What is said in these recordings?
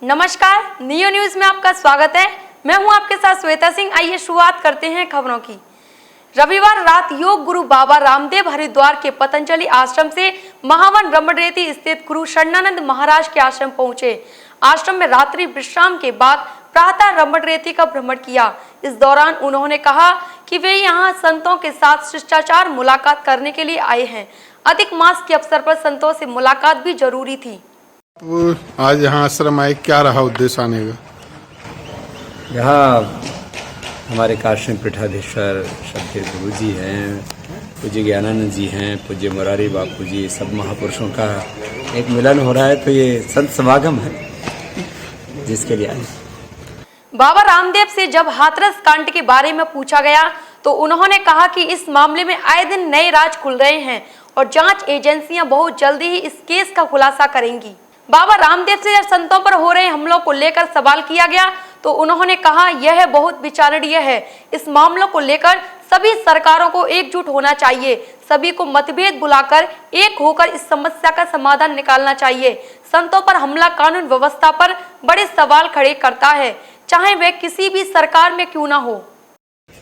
नमस्कार, neo news में आपका स्वागत है। मैं हूं आपके साथ श्वेता सिंह। आइए शुरुआत करते हैं खबरों की। रविवार रात योग गुरु बाबा रामदेव हरिद्वार के पतंजलि आश्रम से महावन रमणरेती स्थित गुरु शरणानंद महाराज के आश्रम पहुंचे। आश्रम में रात्रि विश्राम के बाद प्रातः रमणरेती का भ्रमण किया। इस दौरान उन्होंने कहा कि वे यहाँ संतों के साथ शिष्टाचार मुलाकात करने के लिए आए हैं। अधिक मास के अवसर पर संतों से मुलाकात भी जरूरी थी। आज यहाँ आश्रम आए, क्या रहा उद्देश्य आने का? यहाँ हमारे काशी पीठाधीश्वर श्रद्धेय गुरु जी हैं, पूज्य ज्ञानानंद जी हैं, पूज्य मुरारी बापू जी, सब महापुरुषों का एक मिलन हो रहा है, तो ये संत समागम है जिसके लिए आए। बाबा रामदेव से जब हाथरस कांड के बारे में पूछा गया तो उन्होंने कहा कि इस मामले में आए दिन नए राज खुल रहे हैं और जांच एजेंसियां बहुत जल्दी ही इस केस का खुलासा करेंगी। बाबा रामदेव से जब संतों पर हो रहे हमलों को लेकर सवाल किया गया तो उन्होंने कहा यह बहुत विचारणीय है। इस मामलों को लेकर सभी सरकारों को एकजुट होना चाहिए, सभी को मतभेद बुलाकर एक होकर इस समस्या का समाधान निकालना चाहिए। संतों पर हमला कानून व्यवस्था पर बड़े सवाल खड़े करता है, चाहे वह किसी भी सरकार में क्यों ना हो।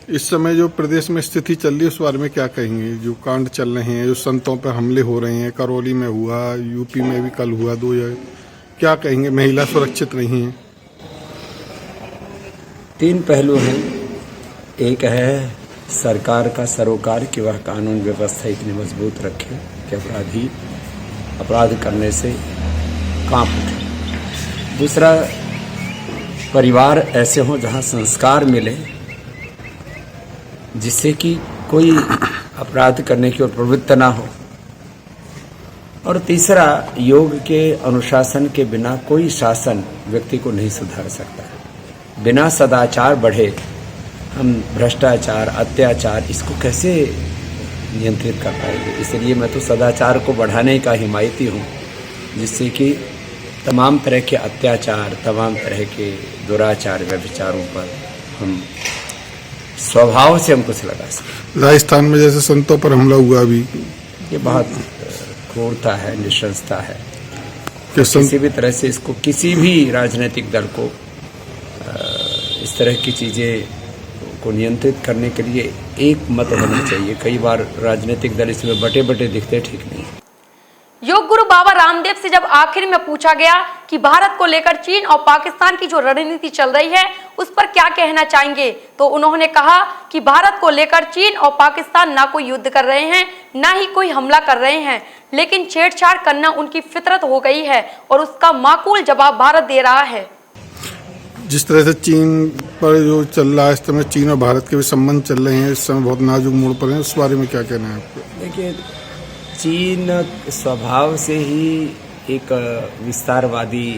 इस समय जो प्रदेश में स्थिति चल रही है उस बारे में क्या कहेंगे? जो कांड चल रहे हैं, जो संतों पर हमले हो रहे हैं, करौली में हुआ, यूपी में भी कल हुआ, 2 जगह, क्या कहेंगे? महिला सुरक्षित नहीं है। 3 पहलू हैं। एक है सरकार का सरोकार कि वह कानून व्यवस्था इतनी मजबूत रखे कि अपराधी अपराध करने से कांप उठे। दूसरा, परिवार ऐसे हों जहां संस्कार मिले जिससे कि कोई अपराध करने की ओर प्रवृत्त ना हो। और तीसरा, योग के अनुशासन के बिना कोई शासन व्यक्ति को नहीं सुधार सकता है। बिना सदाचार बढ़े हम भ्रष्टाचार, अत्याचार इसको कैसे नियंत्रित कर पाएंगे? इसलिए मैं तो सदाचार को बढ़ाने का हिमायती हूँ, जिससे कि तमाम तरह के अत्याचार, तमाम तरह के दुराचार, व्यभिचारों पर हम स्वभाव से हम कुछ लगा सकते। राजस्थान में जैसे संतों पर हमला हुआ अभी, ये बहुत क्रूरता है, निशंसता है। किसी भी तरह से इसको, किसी भी राजनीतिक दल को इस तरह की चीजें को नियंत्रित करने के लिए एक मत होना चाहिए। कई बार राजनीतिक दल इसमें बटे बटे दिखते ठीक नहीं। योग गुरु बाबा रामदेव से जब आखिर में पूछा गया कि भारत को लेकर चीन और पाकिस्तान की जो रणनीति चल रही है उस पर क्या कहना चाहेंगे, तो उन्होंने कहा कि भारत को लेकर चीन और पाकिस्तान ना कोई युद्ध कर रहे हैं, ना ही कोई हमला कर रहे हैं, लेकिन छेड़छाड़ करना उनकी फितरत हो गई है और उसका माकूल जवाब भारत दे रहा है। जिस तरह से चीन पर जो चल रहा है, इस समय चीन और भारत के भी संबंध चल रहे हैं, इस समय बहुत नाजुक मोड़ पर हैं, उस बारे में क्या कहना है आपको? देखिए, चीन स्वभाव से ही एक विस्तारवादी,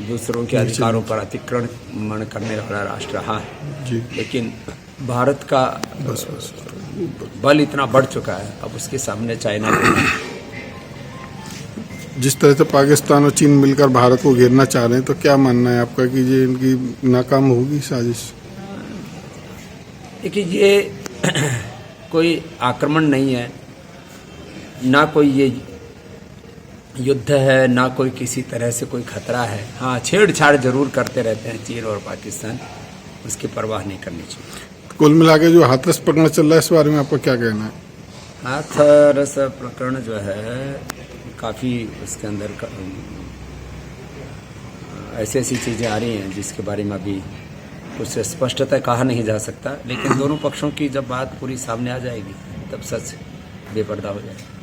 दूसरों के अधिकारों पर अतिक्रमण करने वाला राष्ट्र रहा है जी। लेकिन भारत का बल इतना बढ़ चुका है, अब उसके सामने चाइना जिस तरह से पाकिस्तान और चीन मिलकर भारत को घेरना चाह रहे हैं, तो क्या मानना है आपका कि ये इनकी नाकाम होगी साजिश? देखिए, ये कोई आक्रमण नहीं है, ना कोई ये युद्ध है, ना कोई किसी तरह से कोई खतरा है। हाँ, छेड़छाड़ जरूर करते रहते हैं चीन और पाकिस्तान, उसकी परवाह नहीं करनी चाहिए। कुल मिला के जो हाथरस प्रकरण चल रहा है, इस बारे में आपका क्या कहना है? हाथरस प्रकरण जो है काफ़ी, उसके अंदर ऐसी ऐसी चीज़ें आ रही हैं जिसके बारे में अभी कुछ स्पष्टता कहा नहीं जा सकता, लेकिन दोनों पक्षों की जब बात पूरी सामने आ जाएगी तब सच बेपर्दा हो जाएगा।